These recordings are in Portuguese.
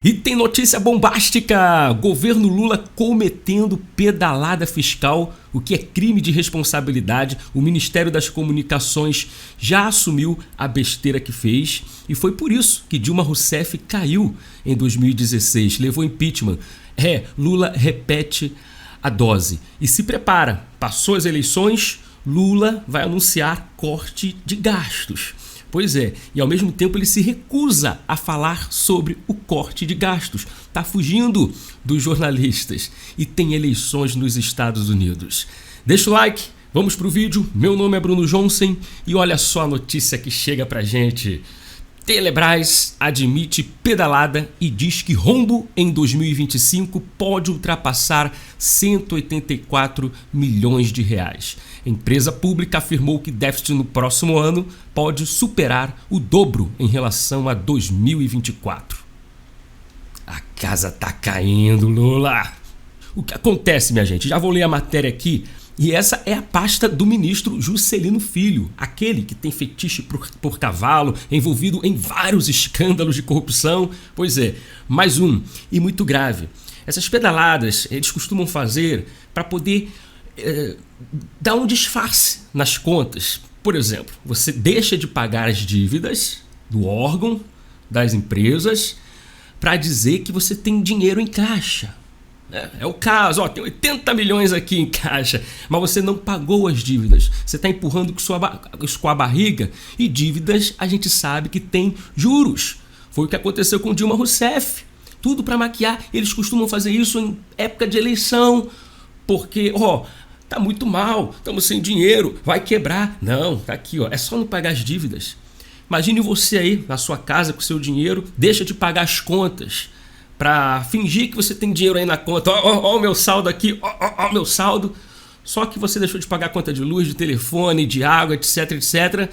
E tem notícia bombástica! Governo Lula cometendo pedalada fiscal, o que é crime de responsabilidade. O Ministério das Comunicações já assumiu a besteira que fez e foi por isso que Dilma Rousseff caiu em 2016, levou impeachment. Lula repete a dose e se prepara. Passou as eleições, Lula vai anunciar corte de gastos. Pois é, e ao mesmo tempo ele se recusa a falar sobre o corte de gastos. Tá fugindo dos jornalistas e tem eleições nos Estados Unidos. Deixa o like, vamos pro vídeo. Meu nome é Bruno Johnson e olha só a notícia que chega pra gente. Telebrás admite pedalada e diz que rombo em 2025 pode ultrapassar 184 milhões de reais. A empresa pública afirmou que déficit no próximo ano pode superar o dobro em relação a 2024. A casa tá caindo, Lula. O que acontece, minha gente? Já vou ler a matéria aqui. E essa é a pasta do ministro Juscelino Filho, aquele que tem fetiche por cavalo, envolvido em vários escândalos de corrupção. Pois é, mais um, e muito grave. Essas pedaladas eles costumam fazer para poder dar um disfarce nas contas. Por exemplo, você deixa de pagar as dívidas do órgão, das empresas, para dizer que você tem dinheiro em caixa. É o caso, tem 80 milhões aqui em caixa, mas você não pagou as dívidas. Você está empurrando com a barriga, e dívidas a gente sabe que tem juros. Foi o que aconteceu com Dilma Rousseff. Tudo para maquiar. Eles costumam fazer isso em época de eleição, porque, tá muito mal, estamos sem dinheiro, vai quebrar. Não, tá aqui, é só não pagar as dívidas. Imagine você aí na sua casa com seu dinheiro, deixa de pagar as contas para fingir que você tem dinheiro aí na conta. Ó o meu saldo aqui, ó o meu saldo. Só que você deixou de pagar a conta de luz, de telefone, de água, etc, etc.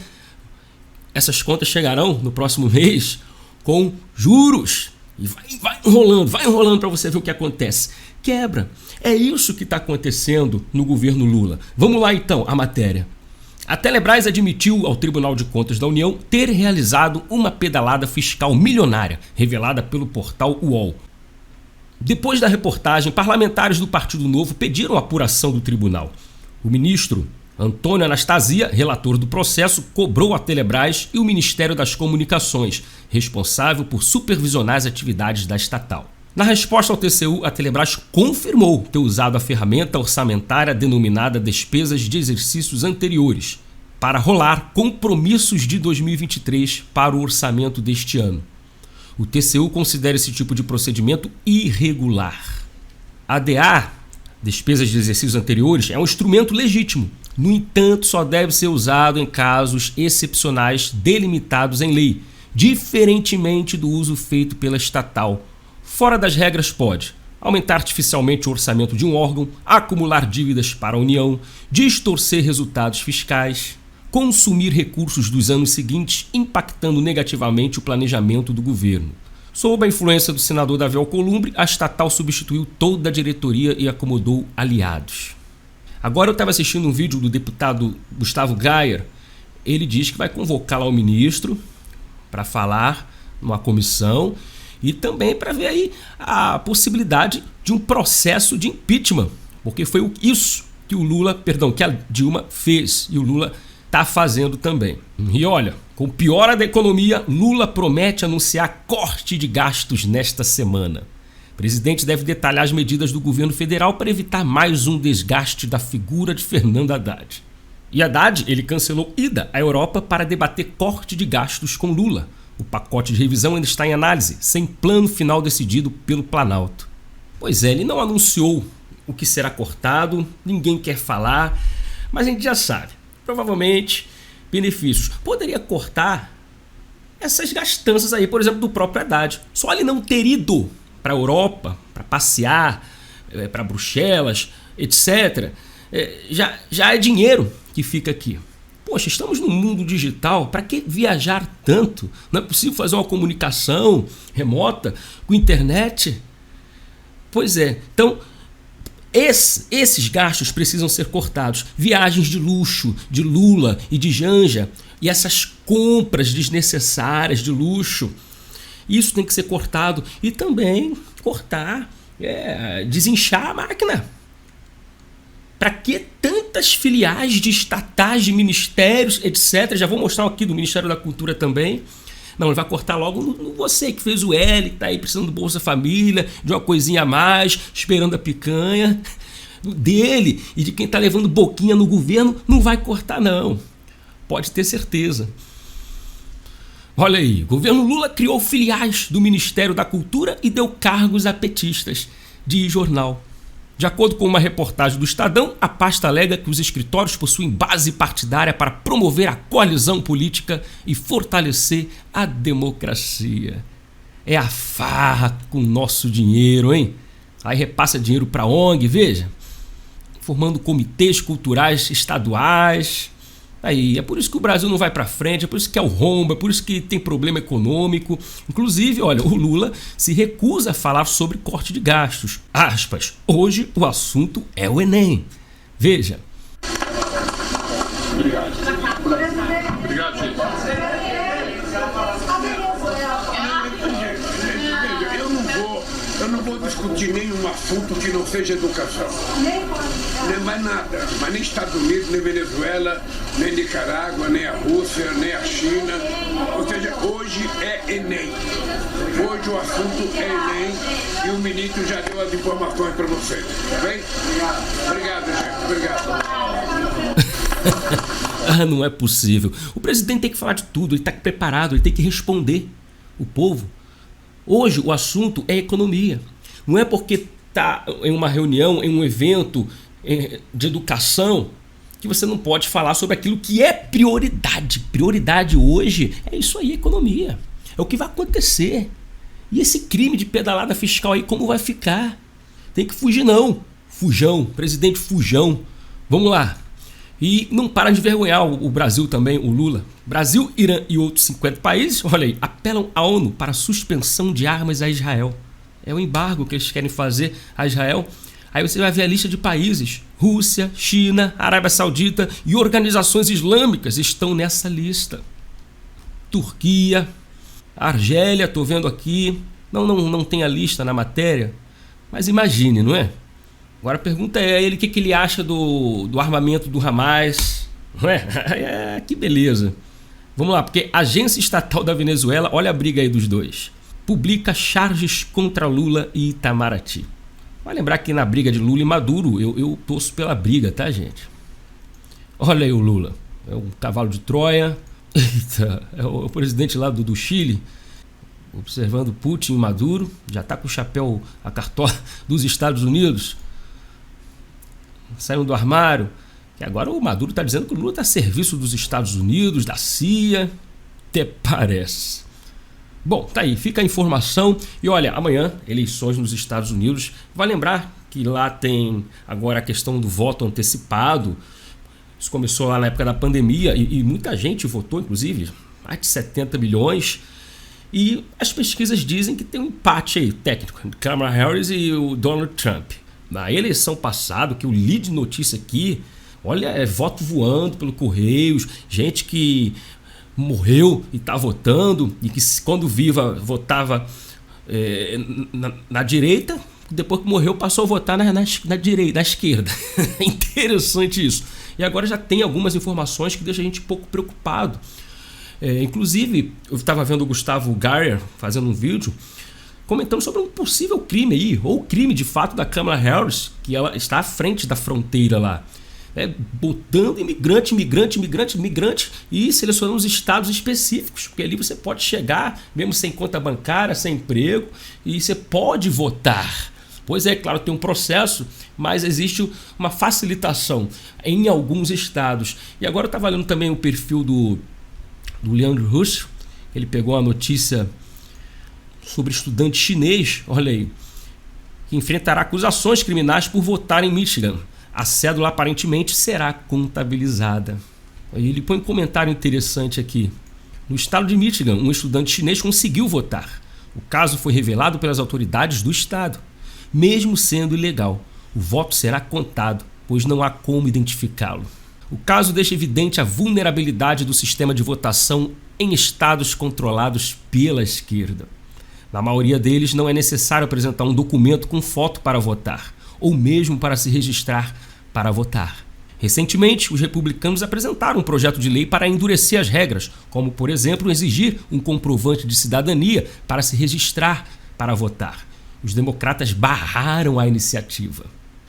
Essas contas chegarão no próximo mês com juros. E vai enrolando para você ver o que acontece. Quebra. É isso que está acontecendo no governo Lula. Vamos lá então, a matéria. A Telebrás admitiu ao Tribunal de Contas da União ter realizado uma pedalada fiscal milionária, revelada pelo portal UOL. Depois da reportagem, parlamentares do Partido Novo pediram a apuração do tribunal. O ministro Antônio Anastasia, relator do processo, cobrou a Telebrás e o Ministério das Comunicações, responsável por supervisionar as atividades da estatal. Na resposta ao TCU, a Telebrás confirmou ter usado a ferramenta orçamentária denominada Despesas de Exercícios Anteriores para rolar compromissos de 2023 para o orçamento deste ano. O TCU considera esse tipo de procedimento irregular. A DA, Despesas de Exercícios Anteriores, é um instrumento legítimo. No entanto, só deve ser usado em casos excepcionais delimitados em lei, diferentemente do uso feito pela estatal. Fora das regras pode aumentar artificialmente o orçamento de um órgão, acumular dívidas para a União, distorcer resultados fiscais, consumir recursos dos anos seguintes, impactando negativamente o planejamento do governo. Sob a influência do senador Davi Alcolumbre, a estatal substituiu toda a diretoria e acomodou aliados. Agora eu estava assistindo um vídeo do deputado Gustavo Gayer. Ele diz que vai convocar lá o ministro para falar numa comissão e também para ver aí a possibilidade de um processo de impeachment, porque foi isso que que a Dilma fez e o Lula está fazendo também. E olha, com piora da economia, Lula promete anunciar corte de gastos nesta semana. O presidente deve detalhar as medidas do governo federal para evitar mais um desgaste da figura de Fernando Haddad. E Haddad, ele cancelou ida à Europa para debater corte de gastos com Lula. O pacote de revisão ainda está em análise, sem plano final decidido pelo Planalto. Pois é, ele não anunciou o que será cortado, ninguém quer falar, mas a gente já sabe. Provavelmente, benefícios. Poderia cortar essas gastanças aí, por exemplo, do próprio Haddad. Só ele não ter ido para a Europa, para passear, para Bruxelas, etc., já é dinheiro que fica aqui. Poxa, estamos no mundo digital, para que viajar tanto? Não é possível fazer uma comunicação remota com internet? Pois é, então esses gastos precisam ser cortados. Viagens de luxo de Lula e de Janja e essas compras desnecessárias de luxo Isso tem que ser cortado e também cortar, desinchar a máquina. Para que tantas filiais de estatais, de ministérios, etc. Já vou mostrar aqui do Ministério da Cultura também. Não, ele vai cortar logo no você que fez o L, que tá aí precisando do Bolsa Família, de uma coisinha a mais, esperando a picanha. Dele e de quem tá levando boquinha no governo, não vai cortar não. Pode ter certeza. Olha aí, o governo Lula criou filiais do Ministério da Cultura e deu cargos a petistas, diz jornal. De acordo com uma reportagem do Estadão, a pasta alega que os escritórios possuem base partidária para promover a coalizão política e fortalecer a democracia. É a farra com o nosso dinheiro, hein? Aí repassa dinheiro para ONG, veja, formando comitês culturais estaduais. Aí, é por isso que o Brasil não vai para frente, é por isso que é o rombo, é por isso que tem problema econômico. Inclusive, olha, o Lula se recusa a falar sobre corte de gastos. Aspas, hoje o assunto é o Enem. Veja. Obrigado. Obrigado, gente. Eu não vou discutir nenhum assunto que não seja educação. Nem mais nada. Mas nem Estados Unidos, nem Venezuela, nem Nicarágua, nem a Rússia, nem a China. Ou seja, hoje é Enem. Hoje o assunto é Enem e o ministro já deu as informações para vocês. Tá bem? Obrigado, gente. Obrigado. Não é possível. O presidente tem que falar de tudo, ele está preparado, ele tem que responder o povo. Hoje o assunto é economia. Não é porque está em uma reunião, em um evento de educação, que você não pode falar sobre aquilo que é prioridade. Prioridade hoje é isso aí, economia. É o que vai acontecer. E esse crime de pedalada fiscal aí, como vai ficar? Tem que fugir não. Fujão, presidente Fujão. Vamos lá. E não para de envergonhar o Brasil também, o Lula. Brasil, Irã e outros 50 países, olha aí, apelam à ONU para suspensão de armas a Israel. É o embargo que eles querem fazer a Israel. Aí você vai ver a lista de países. Rússia, China, Arábia Saudita e organizações islâmicas estão nessa lista. Turquia, Argélia, estou vendo aqui. Não tem a lista na matéria, mas imagine, não é? Agora a pergunta é ele o que ele acha do armamento do Hamas. Não é? Que beleza. Vamos lá, porque a agência estatal da Venezuela, olha a briga aí dos dois, publica charges contra Lula e Itamaraty. Vai lembrar que na briga de Lula e Maduro, eu torço pela briga, tá, gente? Olha aí o Lula, é um cavalo de Troia. Eita, é o presidente lá do Chile, observando Putin e Maduro, já tá com o chapéu, a cartola dos Estados Unidos. Saindo do armário, que agora o Maduro está dizendo que o Lula está a serviço dos Estados Unidos, da CIA, até parece. Bom, tá aí, fica a informação. E olha, amanhã, eleições nos Estados Unidos. Vai lembrar que lá tem agora a questão do voto antecipado. Isso começou lá na época da pandemia e muita gente votou, inclusive, mais de 70 milhões. E as pesquisas dizem que tem um empate aí técnico entre Kamala Harris e o Donald Trump. Na eleição passada, que eu li de notícia aqui, olha, é voto voando pelo Correios, gente que morreu e está votando, e que quando viva votava na direita, depois que morreu passou a votar na direita, na esquerda. É interessante isso. E agora já tem algumas informações que deixam a gente um pouco preocupado. Inclusive, eu estava vendo o Gustavo Gayer fazendo um vídeo comentando sobre um possível crime aí, ou crime de fato da Kamala Harris, que ela está à frente da fronteira lá, botando imigrante e selecionando os estados específicos, porque ali você pode chegar, mesmo sem conta bancária, sem emprego, e você pode votar. Pois é, claro, tem um processo, mas existe uma facilitação em alguns estados. E agora eu estava lendo também o perfil do Leandro Russo, ele pegou a notícia sobre estudante chinês, olha aí, que enfrentará acusações criminais por votar em Michigan. A cédula aparentemente será contabilizada. Aí ele põe um comentário interessante aqui. No estado de Michigan, um estudante chinês conseguiu votar. O caso foi revelado pelas autoridades do estado. Mesmo sendo ilegal, o voto será contado, pois não há como identificá-lo. O caso deixa evidente a vulnerabilidade do sistema de votação em estados controlados pela esquerda. Na maioria deles não é necessário apresentar um documento com foto para votar, ou mesmo para se registrar para votar. Recentemente, os republicanos apresentaram um projeto de lei para endurecer as regras, como, por exemplo, exigir um comprovante de cidadania para se registrar para votar. Os democratas barraram a iniciativa.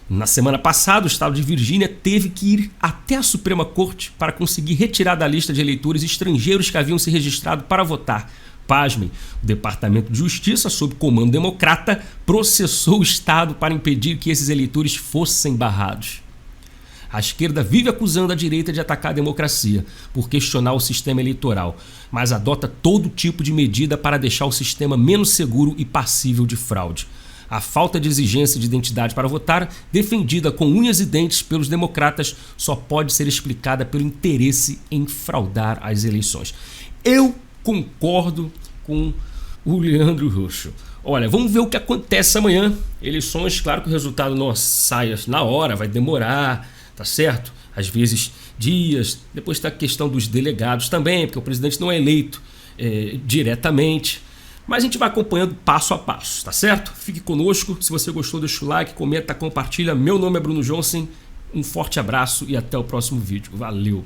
Na semana passada, o estado de Virgínia teve que ir até a Suprema Corte para conseguir retirar da lista de eleitores estrangeiros que haviam se registrado para votar. Pasmem, o Departamento de Justiça, sob comando democrata, processou o estado para impedir que esses eleitores fossem barrados. A esquerda vive acusando a direita de atacar a democracia por questionar o sistema eleitoral, mas adota todo tipo de medida para deixar o sistema menos seguro e passível de fraude. A falta de exigência de identidade para votar, defendida com unhas e dentes pelos democratas, só pode ser explicada pelo interesse em fraudar as eleições. Eu concordo com o Leandro Roxo. Olha, vamos ver o que acontece amanhã. Eleições, claro que o resultado não sai na hora, vai demorar, tá certo? Às vezes dias. Depois tem a questão dos delegados também, porque o presidente não é eleito diretamente. Mas a gente vai acompanhando passo a passo, tá certo? Fique conosco. Se você gostou, deixa o like, comenta, compartilha. Meu nome é Bruno Johnson. Um forte abraço e até o próximo vídeo. Valeu!